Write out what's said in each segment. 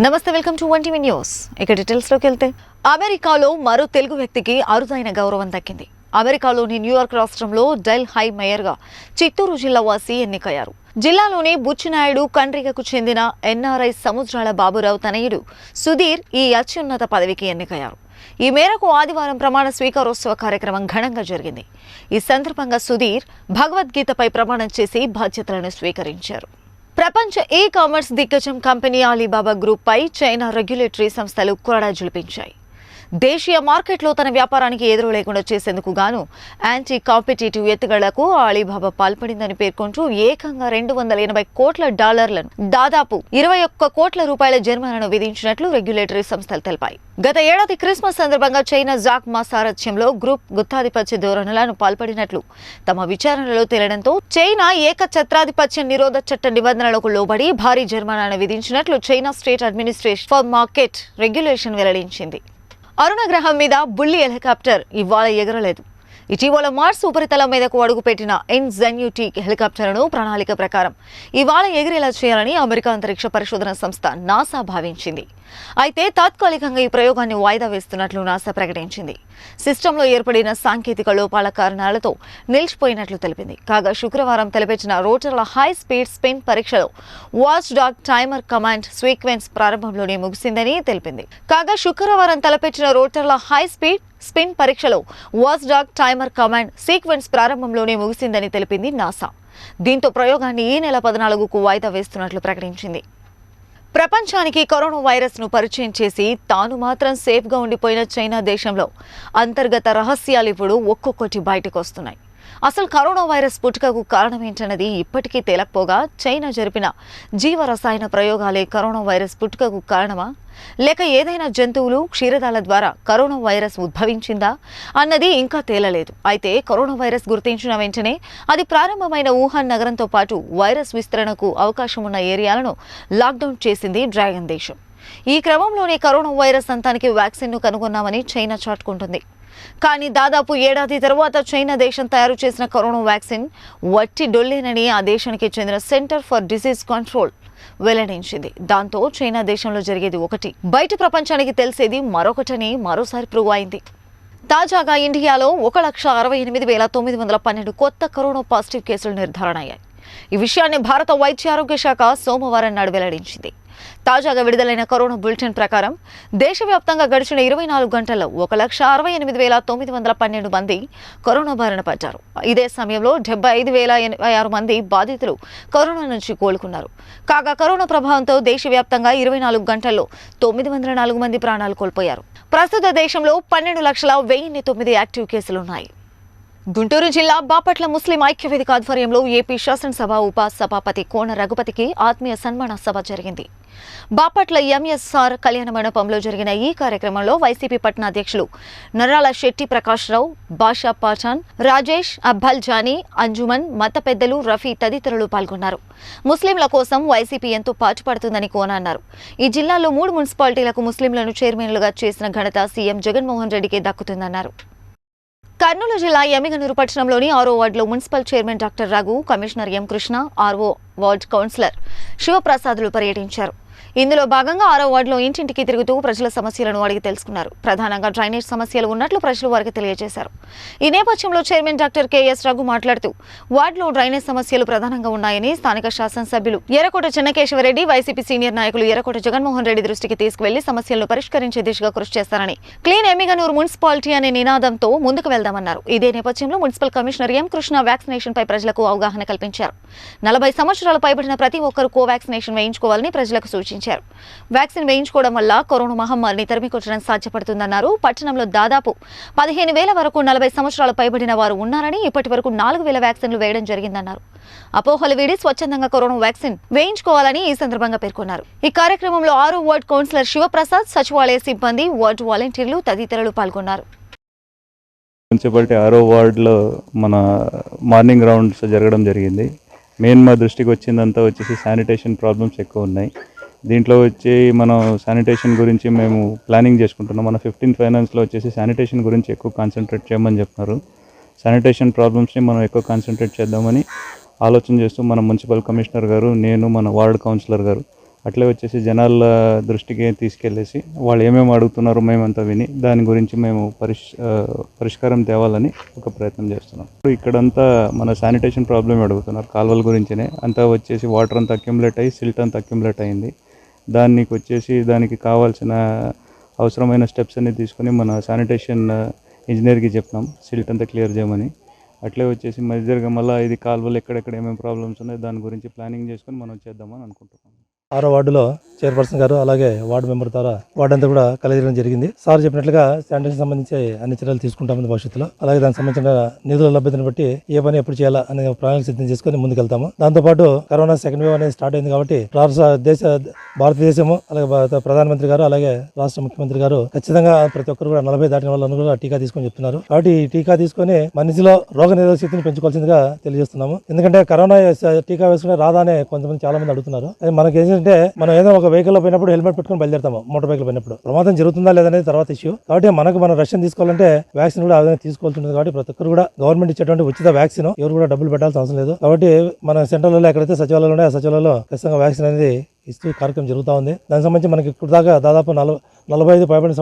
నమస్తే, welcome to 1TV news. ఇక డీటెయిల్స్లోకి వెళ్తే అమెరికాలో మరో తెలుగు వ్యక్తికి అరుదైన గౌరవం దక్కింది. అమెరికాలోని న్యూయార్క్ రాష్ట్రంలో డెల్ హై మేయర్గా చిత్తూరు జిల్లా వాసి ఎన్నికయ్యారు. జిల్లాలోని బుచ్చినాయుడు కండ్రిగకు చెందిన ఎన్ఆర్ఐ సముద్రాల బాబురావు తనయుడు సుధీర్ ఈ అత్యున్నత పదవికి ఎన్నికయ్యారు. ఈ మేరకు ఆదివారం ప్రమాణ స్వీకారోత్సవ కార్యక్రమం ఘనంగా జరిగింది. ఈ సందర్భంగా సుధీర్ భగవద్గీతపై ప్రమాణం చేసి బాధ్యతలను స్వీకరించారు. ప్రపంచ ఈ-కామర్స్ దిగ్గజం కంపెనీ అలీబాబా గ్రూప్ పై చైనా రెగ్యులేటరీ సంస్థలు కొరడా జులిపించాయి. దేశీయ మార్కెట్లో తన వ్యాపారానికి ఎదురు లేకుండా చేసేందుకు గాను యాంటీ కాంపిటేటివ్ ఎత్తుగడలకు అలీబాబా పాల్పడిందని పేర్కొంటూ ఏకంగా $280 కోట్ల దాదాపు 21 కోట్ల రూపాయల జరిమానాను విధించినట్లు రెగ్యులేటరీ సంస్థలు తెలిపాయి. గత ఏడాది క్రిస్మస్ సందర్భంగా చైనా జాక్ మా సారథ్యంలో గ్రూప్ గుత్తాధిపత్య ధోరణులను పాల్పడినట్లు తమ విచారణలో తేలడంతో చైనా ఏకఛత్రాధిపత్య నిరోధ చట్ట నిబంధనలకు లోబడి భారీ జరిమానాను విధించినట్లు China State Administration for Market Regulation వెల్లడించింది. అరుణ గ్రహం మీద బుల్లి హెలికాప్టర్ ఇవాళ ఎగరలేదు. ఇటీవల మార్స్ ఉపరితలం మీదకు అడుగుపెట్టిన ఇన్జెన్యూటీ హెలికాప్టర్ను ప్రణాళిక ప్రకారం ఇవాళ ఎగిరేలా చేయాలని అమెరికా అంతరిక్ష పరిశోధన సంస్థ నాసా భావించింది. అయితే తాత్కాలికంగా ఈ ప్రయోగాన్ని వాయిదా వేస్తున్నట్లు నాసా ప్రకటించింది. సిస్టంలో ఏర్పడిన సాంకేతిక లోపాల కారణాలతో నిలిచిపోయినట్లు తెలిపింది. కాగా శుక్రవారం తలపెట్టిన రోటర్ల హై స్పీడ్ స్పిన్ పరీక్షలో watch dog timer command sequence ప్రారంభంలోనే ముగిసిందని తెలిపింది. స్పిన్ పరీక్షలో watch dog timer command sequence ప్రారంభంలోనే ముగిసిందని తెలిపింది నాసా. దీంతో ప్రయోగాన్ని ఈ నెల 14కు వాయిదా వేస్తున్నట్లు ప్రకటించింది. ప్రపంచానికి కరోనా వైరస్ ను పరిచయం చేసి తాను మాత్రం సేఫ్ గా ఉండిపోయిన చైనా దేశంలో అంతర్గత రహస్యాలు ఇప్పుడు ఒక్కొక్కటి బయటకు వస్తున్నాయి. అసలు కరోనా వైరస్ పుట్టుకకు కారణమేంటన్నది ఇప్పటికీ తేలకపోగా చైనా జరిపిన జీవరసాయన ప్రయోగాలే కరోనా వైరస్ పుట్టుకకు కారణమా, లేక ఏదైనా జంతువులు క్షీరదాల ద్వారా కరోనా వైరస్ ఉద్భవించిందా అన్నది ఇంకా తేలలేదు. అయితే కరోనా వైరస్ గుర్తించిన వెంటనే అది ప్రారంభమైన వుహాన్ నగరంతో పాటు వైరస్ విస్తరణకు అవకాశం ఉన్న ఏరియాలను లాక్డౌన్ చేసింది డ్రాగన్ దేశం. ఈ క్రమంలోనే కరోనా వైరస్ అంతానికి వ్యాక్సిన్ను కనుగొన్నామని చైనా చాటుకుంటుంది. కానీ దాదాపు ఏడాది తర్వాత చైనా దేశం తయారు చేసిన కరోనా వ్యాక్సిన్ వట్టి డొల్లేనని ఆ దేశానికి చెందిన సెంటర్ ఫర్ డిసీజ్ కంట్రోల్ వెల్లడించింది. దాంతో చైనా దేశంలో జరిగేది ఒకటి, బయట ప్రపంచానికి తెలిసేది మరొకటని మరోసారి ప్రూవ్ అయింది. తాజాగా ఇండియాలో 1,68,912 కొత్త కరోనా పాజిటివ్ కేసులు నిర్ధారణ అయ్యాయి. ఈ విషయాన్ని భారత వైద్య ఆరోగ్య శాఖ సోమవారం నాడు వెల్లడించింది. తాజాగా విడుదలైన కరోనా బులెటిన్ ప్రకారం దేశవ్యాప్తంగా గడిచిన 24 గంటల్లో 1,68,912 మంది కరోనా బారిన పడ్డారు. ఇదే సమయంలో 75,086 మంది బాధితులు కరోనా నుంచి కోలుకున్నారు. కాగా కరోనా ప్రభావంతో దేశవ్యాప్తంగా 24 గంటల్లో 904 మంది ప్రాణాలు కోల్పోయారు. ప్రస్తుత దేశంలో 12,01,009 యాక్టివ్ కేసులున్నాయి. గుంటూరు జిల్లా బాపట్ల ముస్లిం ఐక్యవేదిక ఆధ్వర్యంలో ఏపీ శాసనసభ ఉప సభాపతి కోన రఘుపతికి ఆత్మీయ సన్మాన సభ జరిగింది. బాపట్ల ఎంఎస్ఆర్ కళ్యాణ మండపంలో జరిగిన ఈ కార్యక్రమంలో వైసీపీ పట్టణ అధ్యక్షులు నరాల శెట్టి ప్రకాశ్రావు, బాషా పాఠాన్, రాజేష్, అబ్బల్ జానీ, అంజుమన్, మత పెద్దలు, రఫీ తదితరులు పాల్గొన్నారు. ముస్లింల కోసం వైసీపీ ఎంతో పాటుపడుతుందని కోన అన్నారు. ఈ జిల్లాలో 3 మున్సిపాలిటీలకు ముస్లింలను చైర్మన్లుగా చేసిన ఘనత సీఎం జగన్మోహన్ రెడ్డికి దక్కుతుందన్నారు. కర్నూలు జిల్లా ఎమ్మిగనూరు పట్టణంలోని 6వ వార్డులో municipal chairman doctor Raghu, commissioner M Krishna, 6వ వార్డు కౌన్సిలర్ శివప్రసాద్లు పర్యటించారు. ఇందులో భాగంగా 6వ వార్డులో ఇంటింటికి తిరుగుతూ ప్రజల సమస్యలను అడిగి తెలుసుకున్నారు. ప్రధానంగా డ్రైనేజ్ సమస్యలు ఉన్నట్లు ప్రజలు వారికి తెలియజేశారు. ఈ నేపథ్యంలో చైర్మన్ డాక్టర్ కెఎస్ రఘు మాట్లాడుతూ వార్డులో డ్రైనేజ్ సమస్యలు ప్రధానంగా ఉన్నాయని స్థానిక శాసనసభ్యులు ఎర్రకోట చెన్నకేశవరెడ్డి, వైసీపీ సీనియర్ నాయకులు ఎర్రకోట జగన్మోహన్ రెడ్డి దృష్టికి తీసుకువెళ్లి సమస్యలను పరిష్కరించే దిశగా కృషి చేస్తారని, క్లీన్ ఎమ్మిగనూరు మున్సిపాలిటీ అనే నినాదంతో ముందుకు వెళ్దామన్నారు. ఇదే నేపథ్యంలో municipal commissioner M Krishna vaccination పై ప్రజలకు అవగాహన కల్పించారు. 40 సంవత్సరాలు పైబడిన ప్రతి ఒక్కరూ కోవాక్సినేషన్ వేయించుకోవాలని ప్రజలకు సూచించారు. వ్యాక్సిన్ వేయించుకోవడం వల్ల కరోనా మహమ్మారిని తరిమికొట్టడం సాధ్యపడుతుందన్నారు. పట్టణంలో దాదాపు 15,000 వరకు 40 సంవత్సరాలు పైబడిన వారు ఉన్నారని, ఇప్పటి వరకు 4,000 వ్యాక్సిన్లు వేయడం జరిగిందన్నారు. అపోహలు వీడి స్వచ్ఛందంగా కరోనా వ్యాక్సిన్ వేయించుకోవాలని ఈ సందర్భంగా పేర్కొన్నారు. ఈ కార్యక్రమంలో 6వ వార్డు కౌన్సిలర్ శివప్రసాద్, సచివాలయ సిబ్బంది, వార్డు వాలంటీర్లు తదితరులు పాల్గొన్నారు. మున్సిపాలిటీ 6వ వార్డులో మన మార్నింగ్ రౌండ్స్ జరగడం జరిగింది. మెయిన్ మా దృష్టికి వచ్చిందంతా వచ్చేసి శానిటేషన్ ప్రాబ్లమ్స్ ఎక్కువ ఉన్నాయి. దీంట్లో వచ్చి మనం శానిటేషన్ గురించి మేము ప్లానింగ్ చేసుకుంటున్నాం. మన 15th ఫైనాన్స్లో వచ్చేసి శానిటేషన్ గురించి ఎక్కువ కాన్సన్ట్రేట్ చేయమని చెప్తున్నారు. శానిటేషన్ ప్రాబ్లమ్స్ని మనం ఎక్కువ కాన్సన్ట్రేట్ చేద్దామని ఆలోచన చేస్తూ మన మున్సిపల్ కమిషనర్ గారు, నేను, మన వార్డ్ కౌన్సిలర్ గారు అట్లే వచ్చేసి జనాల దృష్టికి తీసుకెళ్ళేసి వాళ్ళు ఏమేమి అడుగుతున్నారో మేమంతా విని దాని గురించి మేము పరిష్కారం తేవాలని ఒక ప్రయత్నం చేస్తున్నాం. ఇక్కడంతా మన శానిటేషన్ ప్రాబ్లం అడుగుతున్నారు, కాలువల గురించినే. అంతా వచ్చేసి వాటర్ అంతా అక్యుములేట్ అయ్యి సిల్ట్ అంతా అక్యుములేట్ అయింది. దానికి కావాల్సిన అవసరమైన స్టెప్స్ అన్ని తీసుకొని మన శానిటేషన్ ఇంజనీర్కి చెప్పినాం సిల్ట్ అంతా క్లియర్ చేయమని. అట్లే వచ్చేసి మధ్యగా మళ్ళీ ఇది కాలువలు ఎక్కడెక్కడ ఏమేమి ప్రాబ్లమ్స్ ఉన్నాయో దాని గురించి ప్లానింగ్ చేసుకొని మనం చేద్దామని అనుకుంటున్నాం. 6వ వార్డులో చైర్పర్సన్ గారు అలాగే వార్డు మెంబర్ ద్వారా వార్డు అంతా కూడా కలియడం జరిగింది. సార్ చెప్పినట్లుగా శానిటేషన్ సంబంధించి అన్ని చర్యలు తీసుకుంటామని భవిష్యత్తులో, అలాగే దానికి సంబంధించిన నిధుల లభ్యతను బట్టి ఏ పని ఎప్పుడు చేయాలా అనే ప్రణాళిక సిద్ధం చేసుకుని ముందుకెళ్తాము. దాంతోపాటు కరోనా సెకండ్ వేవ్ అనేది స్టార్ట్ అయింది కాబట్టి భారతదేశము అలాగే ప్రధానమంత్రి గారు అలాగే రాష్ట్ర ముఖ్యమంత్రి గారు ఖచ్చితంగా ప్రతి ఒక్కరు కూడా 40 దాటిన వాళ్ళను కూడా టీకా తీసుకొని చెప్తున్నారు. కాబట్టి ఈ టీకా తీసుకొని మనిషిలో రోగ నిరోధక శక్తిని పెంచుకోవాల్సిందిగా తెలియజేస్తున్నాము. ఎందుకంటే కరోనా టీకా వేసుకునే రాదానే కొంతమంది చాలా మంది అడుగుతున్నారు. మనకి ఏంటంటే మనం ఏదో ఒక వెహికల్ లో పోయినప్పుడు హెల్మెట్ పెట్టుకుని బయలుదేరుతాము. మోటార్ బైక్ పోయినప్పుడు ప్రమాదం జరుగుతుందా లేదనేది తర్వాత ఇష్యూ. కాబట్టి మనం రక్షణ తీసుకోవాలంటే వ్యాక్సిన్ కూడా అదే తీసుకోవాల్సి ఉంటుంది. కాబట్టి ప్రతి ఒక్కరు కూడా గవర్నమెంట్ ఇచ్చేటువంటి ఉచిత వ్యాక్సిన్ ఎవరు కూడా డబ్బులు పెట్టాల్సిన అవసరం లేదు. కాబట్టి మన సెంటర్లలో ఎక్కడైతే సచివాలయాలు ఉన్నాయో ఆ సచివాలయంలో ఖచ్చితంగా వ్యాక్సిన్ అనేది ఇస్తూ కార్యక్రమం జరుగుతూ ఉంది. దానికి సంబంధించి మనకి ఇప్పుడు దాకా దాదాపు 45 పైబడిన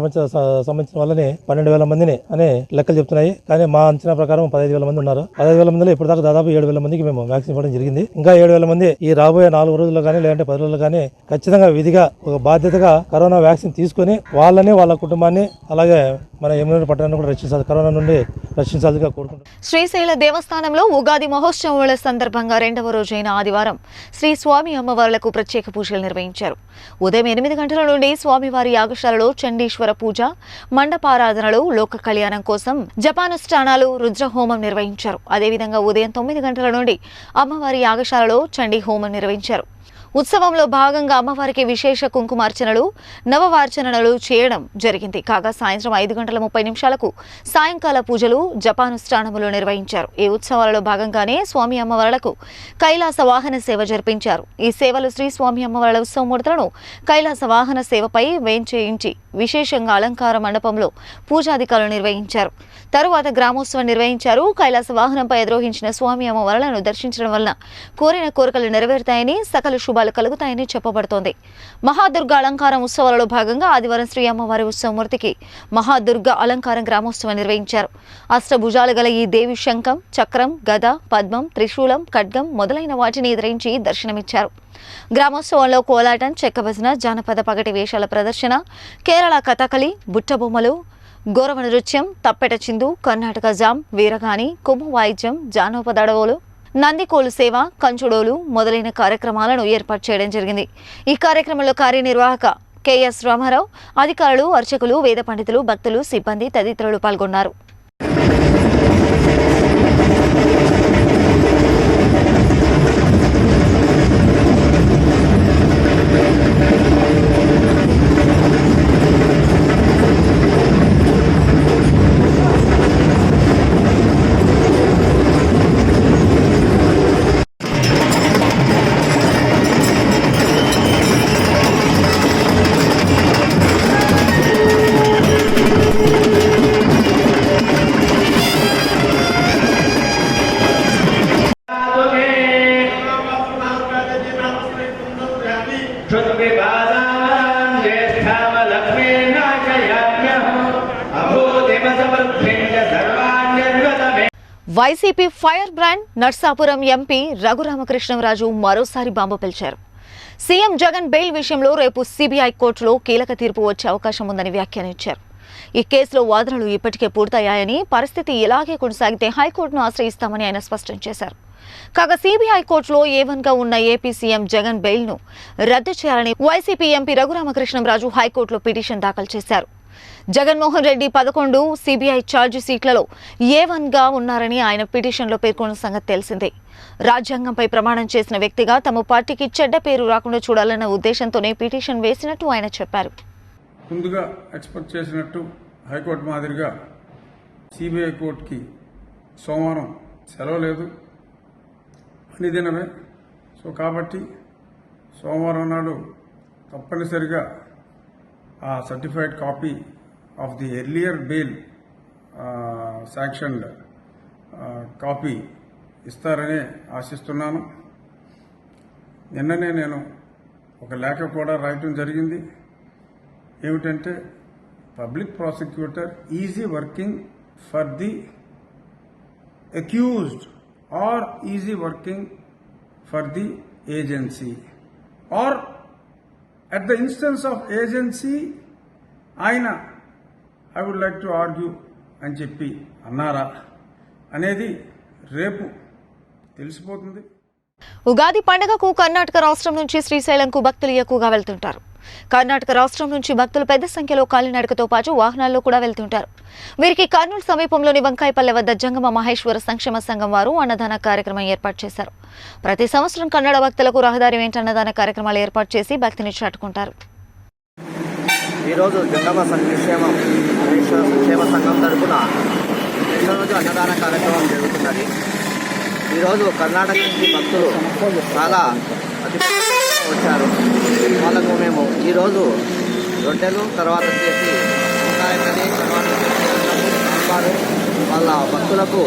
సంబంధించిన వాళ్ళని 12,000 మందిని అనే లెక్కలు చెప్తున్నాయి. కానీ మా అంచనా ప్రకారం 15,000 మంది ఉన్నారు. 15,000 మందిలో ఇప్పుడు దాకా దాదాపు 7,000 మందికి మేము వ్యాక్సిన్ ఇవ్వడం జరిగింది. ఇంకా 7,000 మంది ఈ రాబోయే 4 రోజుల్లో కానీ లేదంటే 10 రోజుల్లో కానీ ఖచ్చితంగా విధిగా ఒక బాధ్యతగా కరోనా వ్యాక్సిన్ తీసుకుని వాళ్ళని వాళ్ళ కుటుంబాన్ని అలాగే మన ఎమ్మెల్యే పట్టణాన్ని కూడా రక్షించాలి, కరోనా నుండి రక్షించాలిగా కోరుకుంటున్నాం. శ్రీశైల దేవస్థానంలో ఉగాది మహోత్సవాల సందర్భంగా 2వ రోజైన ఆదివారం శ్రీ స్వామి అమ్మవార్లకు ప్రత్యేక పూజలు నిర్వహించారు. ఉదయం 8 గంటల నుండి స్వామివారి యాగశాలలో చండీశ్వర పూజ, మండపారాధనలు, లోక కళ్యాణం కోసం జపానుష్ఠానాలు, రుద్రహోమం నిర్వహించారు. అదేవిధంగా ఉదయం 9 గంటల నుండి అమ్మవారి యాగశాలలో చండీ హోమం నిర్వహించారు. ఉత్సవంలో భాగంగా అమ్మవారికి విశేష కుంకుమార్చనలు, నవవార్చనలు చేయడం జరిగింది. కాగా సాయంత్రం 5:30 సాయంకాల పూజలు, జపానుష్ఠానములు నిర్వహించారు. ఈ ఉత్సవాలలో భాగంగానే స్వామి అమ్మవార్లకు కైలాస వాహన సేవ జరిపించారు. ఈ సేవలు శ్రీ స్వామి అమ్మవార్ల ఉత్సవమూర్తులను కైలాస వాహన సేవపై వేంచేయించి విశేషంగా అలంకార మండపంలో పూజాధికారులు నిర్వహించారు. తరువాత గ్రామోత్సవం నిర్వహించారు. కైలాస వాహనంపై అధిరోహించిన స్వామి అమ్మవార్లను దర్శించడం వలన కోరిన కోరికలు నెరవేరుతాయని, సకల శుభాలు కలుగుతాయని చెప్పబడుతోంది. మహాదుర్గ అలంకారం ఉత్సవాలలో భాగంగా ఆదివారం శ్రీ అమ్మవారి ఉత్సవమూర్తికి మహాదుర్గ అలంకారం గ్రామోత్సవం నిర్వహించారు. అష్టభుజాలు గల ఈ దేవి శంఖం, చక్రం, గద, పద్మం, త్రిశూలం, ఖడ్గం మొదలైన వాటిని ఎదిరించి దర్శనమిచ్చారు. గ్రామోత్సవంలో కోలాటం, చెక్కభజన, జానపద పగటి వేషాల ప్రదర్శన, కేరళ కథకళి, బుట్టబొమ్మలు, గోరవ నృత్యం, తప్పెట చిందు, కర్ణాటక జామ్, వీరగాని, కొమ్ము వాయిద్యం, జానపదడవోలు, నందికోలు సేవ, కంచుడోలు మొదలైన కార్యక్రమాలను ఏర్పాటు చేయడం జరిగింది. ఈ కార్యక్రమంలో కార్యనిర్వాహక కెఎస్ రామారావు, అధికారులు, అర్చకులు, వేద పండితులు, భక్తులు, సిబ్బంది తదితరులు పాల్గొన్నారు. YCP fire brand Narsapuram MP Raghurama Krishnam Raju మరోసారి బాంబు పేల్చారు. సీఎం జగన్ బెయిల్ విషయంలో రేపు సిబిఐ కోర్టులో కీలక తీర్పు వచ్చే అవకాశం ఉందని వ్యాఖ్యానించారు. ఈ కేసులో వాదనలు ఇప్పటికే పూర్తయ్యాయని, పరిస్థితి ఇలాగే కొనసాగితే హైకోర్టును ఆశ్రయిస్తామని ఆయన స్పష్టం చేశారు. కాగా సిబిఐ కోర్టులో A1గా ఉన్న ఏపీ సీఎం జగన్ బెయిల్ను రద్దు చేయాలని వైసీపీ ఎంపీ రఘురామకృష్ణంరాజు హైకోర్టులో పిటిషన్ దాఖలు చేశారు. జగన్మోహన్ రెడ్డి 11 సిబిఐ ఛార్జీ షీట్లలో A1గా ఉన్నారని ఆయన పిటిషన్లో పేర్కొన్న సంగతి తెలిసిందే. రాజ్యాంగంపై ప్రమాణం చేసిన వ్యక్తిగా తమ పార్టీకి చెడ్డ పేరు రాకుండా చూడాలన్న ఉద్దేశంతోనే పిటిషన్ వేసినట్టు ఆయన చెప్పారు. ముందుగా ఎక్స్పెక్ట్ చేసినట్టు హైకోర్టు మాదిరిగా సిబిఐ కోర్టుకి సోమవారం సెలవు లేదు, అన్ని దినమే. సో కాబట్టి సోమవారం నాడు తప్పనిసరిగా ఆ certified copy of the earlier bail sanctioned copy ఇస్తారని ఆశిస్తున్నాను. నిన్ననే నేను ఒక లేఖ కూడా రాయటం జరిగింది. ఏమిటంటే public prosecutor is he working for the accused or is he working for the agency or at the instance of agency ఆయన I would like to argue అని చెప్పి అన్నారా అనేది రేపు తెలిసిపోతుంది. ఉగాది పండుగకు కర్ణాటక రాష్ట్రం నుంచి శ్రీశైలంకు భక్తులు ఎక్కువగా వెళ్తుంటారు. కర్ణాటక రాష్ట్రం నుంచి భక్తులు పెద్ద సంఖ్యలో కాలినడకతో పాటు వాహనాల్లో కూడా వెళ్తుంటారు. వీరికి కర్నూలు సమీపంలోని వంకాయపల్లె వద్ద జంగమ మహేశ్వర సంక్షేమ సంఘం వారు అన్నదాన కార్యక్రమం ఏర్పాటు చేశారు. ప్రతి సంవత్సరం కన్నడ భక్తులకు రహదారి వెంట అన్నదాన కార్యక్రమాలు ఏర్పాటు చేసి భక్తిని చాటుకుంటారు. ఈరోజు జంగమ మహేశ్వర సంక్షేమ సంఘం తరఫున రోజు అన్నదాన కార్యక్రమం జరుగుతున్నది. ఈరోజు కర్ణాటక నుంచి భక్తులు చాలా అతి వచ్చారు. వాళ్ళకు మేము ఈరోజు రొట్టెలు, తర్వాత వచ్చేసి వంకాయకని, తర్వాత సాంబారు వాళ్ళ భక్తులకు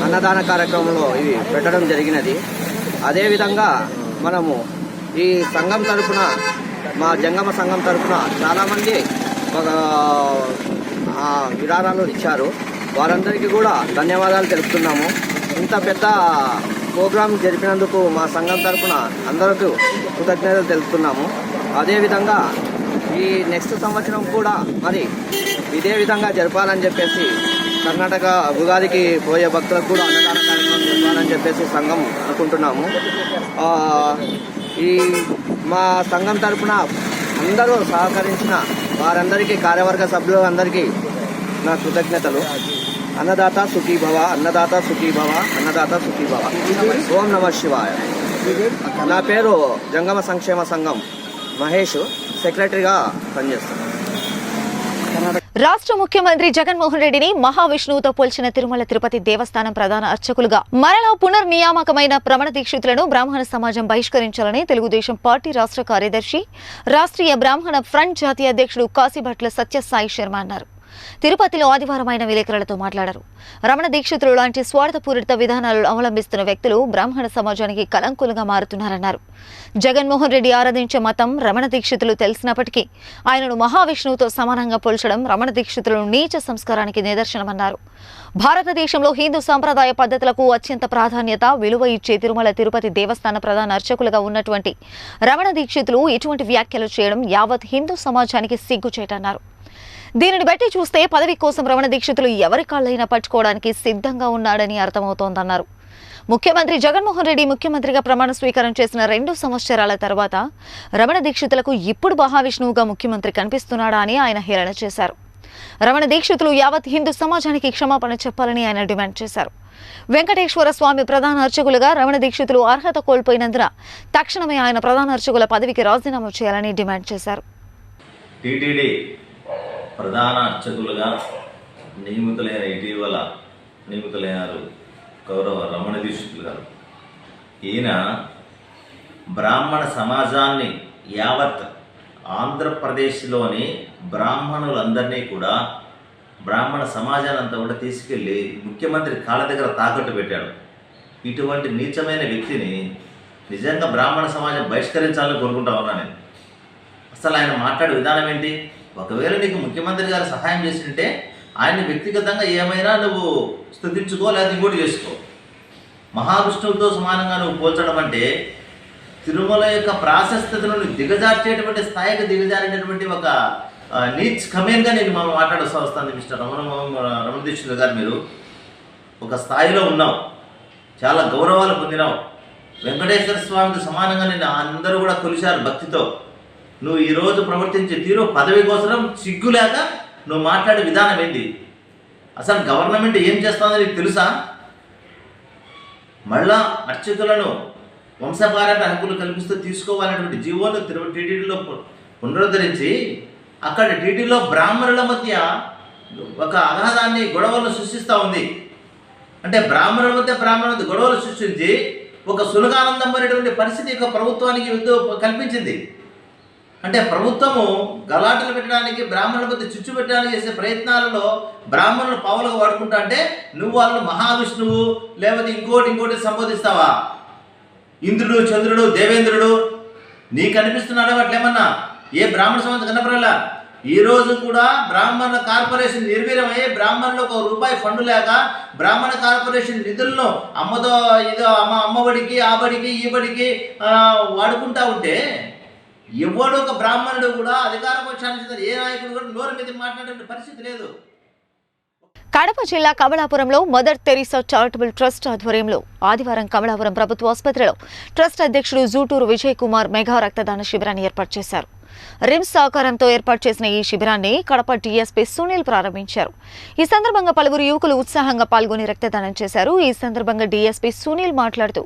అన్నదాన కార్యక్రమంలో ఇవి పెట్టడం జరిగినది. అదేవిధంగా మనము ఈ సంఘం తరఫున, మా జంగమ సంఘం తరఫున చాలామంది విరాళాలు ఇచ్చారు. వారందరికీ కూడా ధన్యవాదాలు తెలుపుతున్నాము. ఇంత పెద్ద ప్రోగ్రాం జరిపినందుకు మా సంఘం తరఫున అందరికీ కృతజ్ఞతలు తెలుపుతున్నాము. అదేవిధంగా ఈ నెక్స్ట్ సంవత్సరం కూడా మరి ఇదే విధంగా జరపాలని చెప్పేసి కర్ణాటక ఉగాదికి పోయే భక్తులకు కూడా అన్నదాన కార్యక్రమం జరపాలని చెప్పేసి సంఘం అనుకుంటున్నాము. ఈ మా సంఘం తరఫున అందరూ సహకరించిన వారందరికీ, కార్యవర్గ సభ్యులు అందరికీ నా కృతజ్ఞతలు. అన్నదాత సుఖీ భవ, అన్నదాత సుఖీ భవ, అన్నదాత సుఖీ భవ. ఓం నమ శివాయ. నా పేరు జంగమ సంక్షేమ సంఘం మహేష్, సెక్రటరీగా పనిచేస్తాను. రాష్ట్ర ముఖ్యమంత్రి జగన్మోహన్ రెడ్డిని మహావిష్ణువుతో పోల్చిన తిరుమల తిరుపతి దేవస్థానం ప్రధాన అర్చకులుగా మరలా పునర్నియామకమైన రమణ దీక్షితులను బ్రాహ్మణ సమాజం బహిష్కరించాలని తెలుగుదేశం పార్టీ రాష్ట్ర కార్యదర్శి, రాష్ట్రీయ బ్రాహ్మణ ఫ్రంట్ జాతీయ అధ్యక్షుడు కాశీభట్ల సత్యసాయి శర్మ అన్నారు. తిరుపతిలో ఆదివారం ఆయన విలేకరులతో మాట్లాడారు. రమణ దీక్షితులు లాంటి స్వార్థపూరిత విధానాలు అవలంబిస్తున్న వ్యక్తులు బ్రాహ్మణ సమాజానికి కలంకులుగా మారుతున్నారన్నారు. జగన్మోహన్ రెడ్డి ఆరాధించే మతం రమణ దీక్షితులు తెలిసినప్పటికీ ఆయనను మహావిష్ణువుతో సమానంగా పోల్చడం రమణ దీక్షితులు నీచ సంస్కారానికి నిదర్శనమన్నారు. భారతదేశంలో హిందూ సంప్రదాయ పద్ధతులకు అత్యంత ప్రాధాన్యత, విలువ ఇచ్చే తిరుమల తిరుపతి దేవస్థాన ప్రధాన అర్చకులుగా ఉన్నటువంటి రమణ దీక్షితులు ఇటువంటి వ్యాఖ్యలు చేయడం యావత్ హిందూ సమాజానికి సిగ్గుచేటన్నారు. దీనిని బట్టి చూస్తే పదవి కోసం రమణ దీక్షితులు ఎవరి కాళ్ళైనా పట్టుకోవడానికి సిద్ధంగా ఉన్నాడని అర్థమవుతోందన్నారు. ముఖ్యమంత్రి జగన్మోహన్ రెడ్డి ముఖ్యమంత్రిగా ప్రమాణ స్వీకారం చేసిన 2 సంవత్సరాల తర్వాత రమణ దీక్షితులకు ఇప్పుడు మహావిష్ణువుగా ముఖ్యమంత్రి కనిపిస్తున్నాడా అని ఆయన హేళన చేశారు. రమణ దీక్షితులు యావత్ హిందూ సమాజానికి క్షమాపణ చెప్పాలని ఆయన డిమాండ్ చేశారు. వెంకటేశ్వర స్వామి ప్రధాన అర్చకులుగా రమణ దీక్షితులు అర్హత కోల్పోయినందున తక్షణమే ఆయన ప్రధాన అర్చకుల పదవికి రాజీనామా చేయాలని డిమాండ్ చేశారు. ప్రధాన అర్చకులుగా ఇటీవల నియమితులైనారు గౌరవ రమణ దీక్షితులు గారు. ఈయన బ్రాహ్మణ సమాజాన్ని, యావత్ ఆంధ్రప్రదేశ్లోని బ్రాహ్మణులందరినీ కూడా, బ్రాహ్మణ సమాజాన్ని అంతా కూడా తీసుకెళ్ళి ముఖ్యమంత్రి కాళ్ళ దగ్గర తాకట్టు పెట్టాడు. ఇటువంటి నీచమైన వ్యక్తిని నిజంగా బ్రాహ్మణ సమాజం బహిష్కరించాలని కోరుకుంటా ఉన్నా నేను. అసలు ఆయన మాట్లాడే విధానం ఏంటి? ఒకవేళ నీకు ముఖ్యమంత్రి గారు సహాయం చేసింటే ఆయన్ని వ్యక్తిగతంగా ఏమైనా నువ్వు స్తుతించుకో, లేదా ఇంకోటి చేసుకో. మహావిష్ణువుతో సమానంగా నువ్వు పోల్చడం అంటే తిరుమల యొక్క ప్రాశస్త్యతను దిగజార్చేటువంటి స్థాయికి దిగజారేటటువంటి ఒక నీచ్ కమేన్గా నేను మాట్లాడుతూ వస్తాను. మిస్టర్ రమణ దీక్షితులు గారు, మీరు ఒక స్థాయిలో ఉన్నావు, చాలా గౌరవాలు పొందినావు, వెంకటేశ్వర స్వామికి సమానంగా నేను అందరూ కూడా కొలిచారు భక్తితో. నువ్వు ఈరోజు ప్రవర్తించే తీరు, పదవి కోసం సిగ్గు లేక నువ్వు మాట్లాడే విధానం ఏంటి? అసలు గవర్నమెంట్ ఏం చేస్తుందో నీకు తెలుసా? మళ్ళా అర్చకులను వంశపారంపర్య హక్కులు కల్పిస్తూ తీసుకోవాలనేటువంటి జీవోను టీటీడీలో పునరుద్ధరించి అక్కడ టీటీడీలో బ్రాహ్మణుల మధ్య ఒక అగాధాన్ని, గొడవలను సృష్టిస్తూ ఉంది. అంటే బ్రాహ్మణుల మధ్య గొడవలు సృష్టించి ఒక సులగానందం అనేటువంటి పరిస్థితి ఒక ప్రభుత్వానికి కల్పించింది. అంటే ప్రభుత్వము గలాటలు పెట్టడానికి, బ్రాహ్మణుల మధ్య చిచ్చు పెట్టడానికి చేసే ప్రయత్నాలలో బ్రాహ్మణులు పావులుగా వాడుకుంటా అంటే నువ్వు వాళ్ళు మహావిష్ణువు లేకపోతే ఇంకోటి సంబోధిస్తావా? ఇంద్రుడు, చంద్రుడు, దేవేంద్రుడు నీకు అనిపిస్తున్నాడా అట్లేమన్నా? ఏ బ్రాహ్మణ సమాజం కనపడలా? ఈ రోజు కూడా బ్రాహ్మణ కార్పొరేషన్ నిర్వీర్యమై బ్రాహ్మణులకు ₹1 ఫండ్ లేక బ్రాహ్మణ కార్పొరేషన్ నిధులను అమ్మతో ఇదో అమ్మబడికి ఆ బడికి ఈ బడికి వాడుకుంటా ఉంటే ఎవడో ఒక బ్రాహ్మణుడు కూడా అధికార పక్షానికి ఏ నాయకుడు కూడా నోరు మీద మాట్లాడే పరిస్థితి లేదు. కడప జిల్లా కమలాపురంలో మదర్ తెరీసా చారిటబుల్ ట్రస్ట్ ఆధ్వర్యంలో ఆదివారం కమలాపురం ప్రభుత్వ ఆసుపత్రిలో ట్రస్ట్ అధ్యక్షుడు జూటూరు విజయ్ కుమార్ మెగా రక్తదాన శిబిరాన్ని ఏర్పాటు చేశారు. రిమ్స్ సహకారంతో ఏర్పాటు చేసిన ఈ శిబిరాన్ని కడప డీఎస్పీ సునీల్ ప్రారంభించారు. ఈ సందర్భంగా పలువురు యువకులు ఉత్సాహంగా పాల్గొని రక్తదానం చేశారు. ఈ సందర్భంగా డీఎస్పీ సునీల్ మాట్లాడుతూ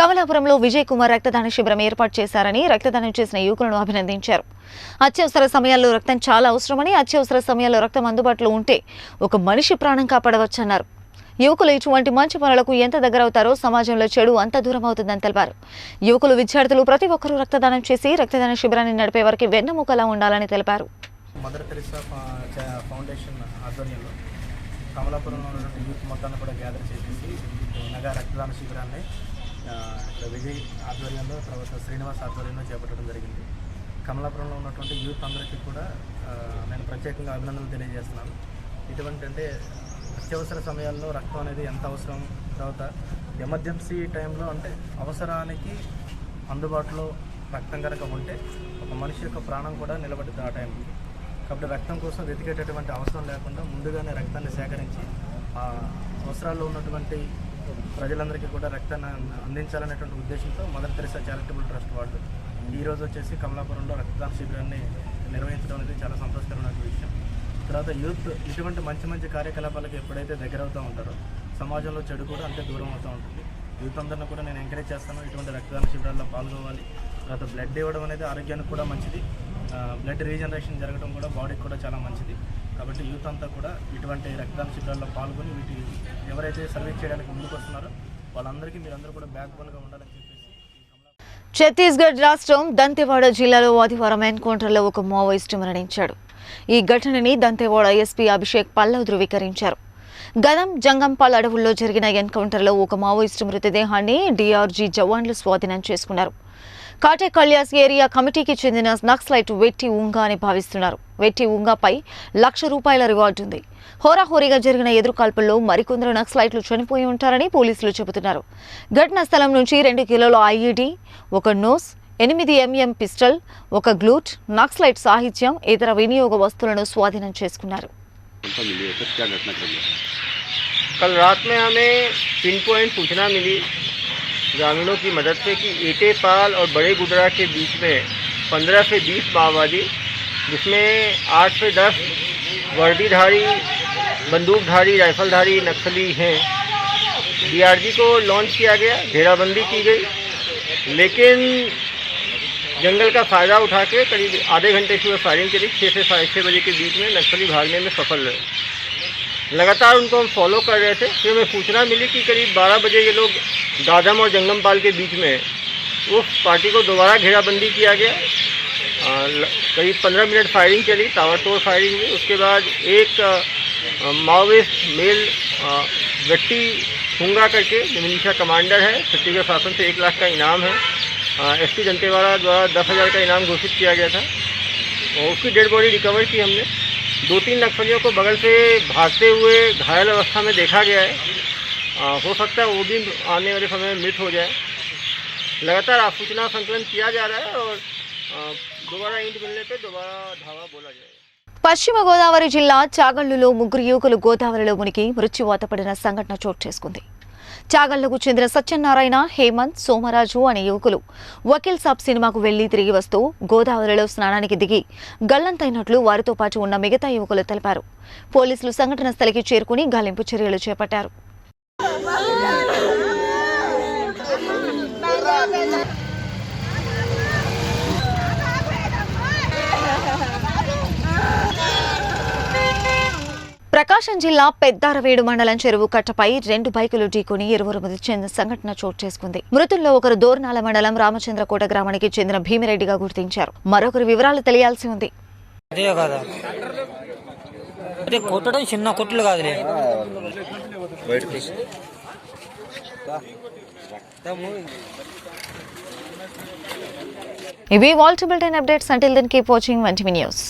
కమలాపురంలో విజయ్ కుమార్ రక్తదాన శిబిరం ఏర్పాటు చేశారని రక్తదానం చేసిన యువకులను అభినందించారు. అత్యవసర సమయాల్లో రక్తం చాలా అవసరమని, అత్యవసర సమయాల్లో రక్తం అందుబాటులో ఉంటే ఒక మనిషి ప్రాణం కాపాడవచ్చన్నారు. యువకులు ఇటువంటి మంచి పనులకు ఎంత దగ్గరవుతారో సమాజంలో చెడు అంత దూరం అవుతుందని తెలిపారు. యువకులు, విద్యార్థులు ప్రతి ఒక్కరూ రక్తదానం చేసి రక్తదాన శిబిరాన్ని నడిపే వారికి వెన్నెముకలా ఉండాలని తెలిపారు. మదర్ తెరీసా ఫౌండేషన్ ఆధ్వర్యంలో కమలాపురంలో ఉన్నటువంటి యూత్ మొత్తాన్ని కూడా గ్యాదర్ చేసేసి మెగా రక్తదాన శిబిరాన్ని విజయ్ ఆధ్వర్యంలో, తర్వాత శ్రీనివాస్ ఆధ్వర్యంలో చేపట్టడం జరిగింది. కమలాపురంలో ఉన్నటువంటి యూత్ అందరికీ కూడా నేను ప్రత్యేకంగా అభినందనలు తెలియజేస్తున్నాను. ఇటువంటి అంటే అత్యవసర సమయాల్లో రక్తం అనేది ఎంత అవసరం, తర్వాత ఎమర్జెన్సీ టైంలో అంటే అవసరానికి అందుబాటులో రక్తం కనుక ఉంటే ఒక మనిషి యొక్క ప్రాణం కూడా నిలబడుతుంది ఆ టైంకి. కాబట్టి రక్తం కోసం వెతికేటటువంటి అవసరం లేకుండా ముందుగానే రక్తాన్ని సేకరించి ఆ అవసరాల్లో ఉన్నటువంటి ప్రజలందరికీ కూడా రక్తాన్ని అందించాలనేటువంటి ఉద్దేశంతో మదర్ తెరీసా చారిటబుల్ ట్రస్ట్ వాళ్ళు ఈరోజు వచ్చేసి కమలాపురంలో రక్తదాన శిబిరాన్ని నిర్వహించడం అనేది చాలా సంతోషకరమైన విషయం. తర్వాత యూత్ ఇటువంటి మంచి మంచి కార్యకలాపాలకు ఎప్పుడైతే దగ్గర అవుతూ ఉంటారో సమాజంలో చెడు కూడా అంతే దూరం అవుతూ ఉంటుంది. యూత్ అందరిని కూడా నేను ఎంకరేజ్ చేస్తాను, ఇటువంటి రక్తదాన శిబిరాల్లో పాల్గొవాలి. తర్వాత బ్లడ్ ఇవ్వడం అనేది ఆరోగ్యానికి కూడా మంచిది, బ్లడ్ రీజనరేషన్ జరగడం కూడా బాడీకి కూడా చాలా మంచిది. కాబట్టి యూత్ అంతా కూడా ఇటువంటి రక్తదాన శిబిరాల్లో పాల్గొని వీటి ఎవరైతే సర్వీస్ చేయడానికి ముందుకు వస్తున్నారో వాళ్ళందరికీ మీరందరూ కూడా బ్యాక్ బోన్గా ఉండాలని చెప్పేసి. ఛత్తీస్గఢ్ రాష్ట్రం దంతెవాడ జిల్లాలో ఆదివారం ఎన్కౌంటర్లో ఒక మావోయిస్టు మరణించాడు. ఈ ఘటనని దంతెవాడ ఎస్పీ అభిషేక్ పల్లవ్ ధృవీకరించారు. గదం జంగంపాల్ అడవుల్లో జరిగిన ఎన్కౌంటర్లో ఒక మావోయిస్టు మృతదేహాన్ని డీఆర్జీ జవాన్లు స్వాధీనం చేసుకున్నారు. కాటే కళ్యాస్ ఏరియా కమిటీకి చెందిన నక్సలైట్ వెట్టి ఉంగా అని భావిస్తున్నారు. వెట్టి ఉంగాపై ₹1,00,000 రివార్డు ఉంది. హోరాహోరీగా జరిగిన ఎదురుకాల్పుల్లో మరికొందరు నక్సలైట్లు చనిపోయి ఉంటారని పోలీసులు చెబుతున్నారు. ఘటనా స్థలం నుంచి 2 కిలోల ఐఈడీ, ఒక నోస్, 8 mm పిస్టల్, ఒక గ్లూట్, నక్సలైట్ సాహిత్యం, ఇతర వినియోగ వస్తువులను స్వాధీనం చేసుకున్నారు. कल रात में हमें पिन पॉइंट सूचना मिली ग्रामीणों की मदद से कि एटेपाल और बड़े गुदरा के बीच में 15 से 20 माओवादी, जिसमें 8 से 10 वर्दीधारी, बंदूकधारी, राइफलधारी नक्सली हैं। डीआरजी को लॉन्च किया गया, घेराबंदी की गई, लेकिन जंगल का फ़ायदा उठा के करीब आधे घंटे की फायरिंग करी। 6 से 6:30 बजे के बीच में नक्सली भागने में सफल रहे। लगातार उनको हम फॉलो कर रहे थे। फिर हमें सूचना मिली कि करीब 12 बजे ये लोग गादम और जंगमपाल के बीच में वो पार्टी को दोबारा घेराबंदी किया गया। करीब 15 मिनट फायरिंग चली, ताबड़तोड़ फायरिंग हुई। उसके बाद एक माओविस्ट मेल व्यक्ति हुंगा करके जो मिलिशिया कमांडर है, छत्तीसगढ़ शासन से 1 लाख का इनाम है, एसपी दंतेवाड़ा द्वारा 10,000 का इनाम घोषित किया गया था, और उसकी डेड बॉडी रिकवर की हमने। 2-3 नक्सलियों को बगल से भागते हुए घायल अवस्था में देखा गया है। हो सकता है वो भी आने वाले समय में मृत हो जाए। लगातार सूचना संकलन किया जा रहा है और दोबारा इंट मिलने पे दोबारा धावा बोला जाएगा। పశ్చిమ గోదావరి జిల్లా చాగళ్లులో 3 యువకులు గోదావరిలో మునిగి మృత్యువాత పడిన సంఘటన చోటు చేసుకుంది. చాగళ్లకు చెందిన సత్యనారాయణ, హేమంత్, సోమరాజు అనే యువకులు వకీల్ సాబ్ సినిమాకు వెళ్లి తిరిగి వస్తూ గోదావరిలో స్నానానికి దిగి గల్లంతైనట్లు వారితో పాటు ఉన్న మిగతా యువకులు తెలిపారు. పోలీసులు సంఘటన స్థలికి చేరుకుని గాలింపు చర్యలు చేపట్టారు. ప్రకాశం జిల్లా పెద్దారవేడు మండలం చెరువు కట్టపై 2 బైకులు ఢీకొని 20 మృతి చెందిన సంఘటన చోటు చేసుకుంది. మృతుల్లో ఒకరు దోర్నాల మండలం రామచంద్రకోట గ్రామానికి చెందిన భీమిరెడ్డిగా గుర్తించారు. మరొకరి వివరాలు తెలియాల్సి ఉంది. కొట్టడం చిన్న కొట్లు కాదులే. ఇవి world bulletin updates. Until then keep watching 1TV news.